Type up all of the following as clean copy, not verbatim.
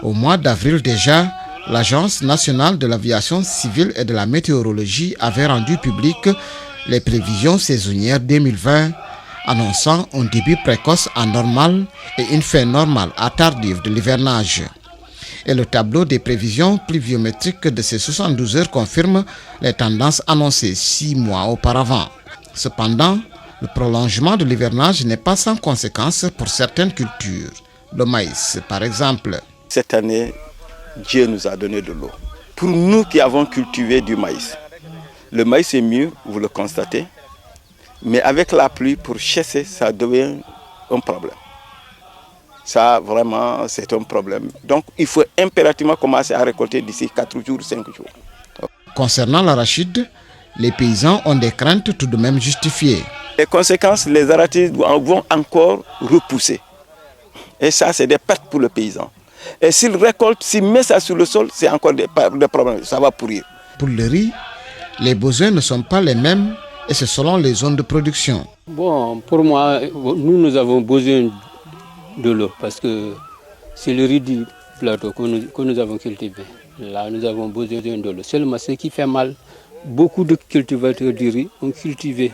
Au mois d'avril déjà, l'Agence nationale de l'aviation civile et de la météorologie avait rendu publiques les prévisions saisonnières 2020, annonçant un début précoce à normal et une fin normale à tardive de l'hivernage. Et le tableau des prévisions pluviométriques de ces 72 heures confirme les tendances annoncées 6 mois auparavant. Cependant, le prolongement de l'hivernage n'est pas sans conséquences pour certaines cultures. Le maïs, par exemple. Cette année, Dieu nous a donné de l'eau. Pour nous qui avons cultivé du maïs, le maïs est mieux, vous le constatez, mais avec la pluie, pour chasser, ça devient un problème. Ça, vraiment, c'est un problème. Donc, il faut impérativement commencer à récolter d'ici 4 jours, 5 jours. Concernant l'arachide, les paysans ont des craintes tout de même justifiées. Les conséquences, les arachides vont encore repousser. Et ça, c'est des pertes pour le paysan. Et s'il récolte, s'il met ça sur le sol, c'est encore des problèmes, ça va pourrir. Pour le riz, les besoins ne sont pas les mêmes et c'est selon les zones de production. Bon, pour moi, nous avons besoin de l'eau parce que c'est le riz du plateau que nous avons cultivé. Là, nous avons besoin de l'eau. Seulement, ce qui fait mal, beaucoup de cultivateurs du riz ont cultivé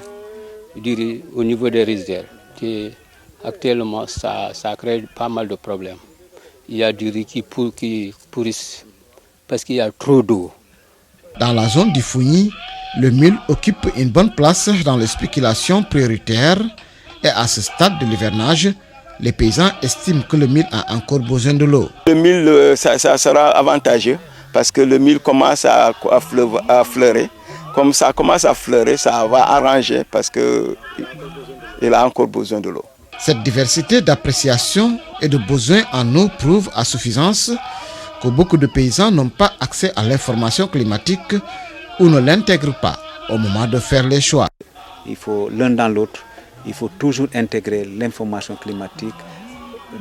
du riz au niveau des rizières. Et actuellement, ça crée pas mal de problèmes. Il y a du riz qui pourrissent parce qu'il y a trop d'eau. Dans la zone du Fougni, le mil occupe une bonne place dans les spéculations prioritaires et à ce stade de l'hivernage, les paysans estiment que le mil a encore besoin de l'eau. Le mil, ça sera avantageux parce que le mil commence à fleurir. Comme ça commence à fleurir, ça va arranger parce qu'il a encore besoin de l'eau. Cette diversité d'appréciation et de besoins en eau prouve à suffisance que beaucoup de paysans n'ont pas accès à l'information climatique ou ne l'intègrent pas au moment de faire les choix. Il faut l'un dans l'autre, il faut toujours intégrer l'information climatique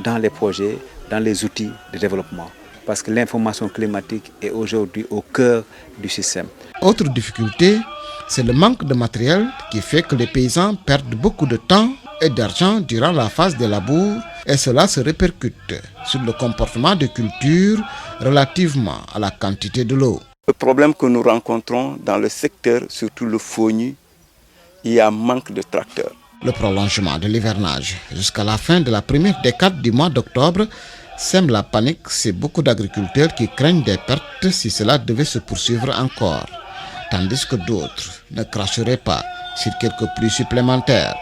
dans les projets, dans les outils de développement. Parce que l'information climatique est aujourd'hui au cœur du système. Autre difficulté, c'est le manque de matériel qui fait que les paysans perdent beaucoup de temps et d'argent durant la phase de labour et cela se répercute sur le comportement de culture relativement à la quantité de l'eau. Le problème que nous rencontrons dans le secteur, surtout le Fougni, il y a manque de tracteurs. Le prolongement de l'hivernage jusqu'à la fin de la première décade du mois d'octobre sème la panique chez beaucoup d'agriculteurs qui craignent des pertes si cela devait se poursuivre encore, tandis que d'autres ne cracheraient pas sur quelques pluies supplémentaires.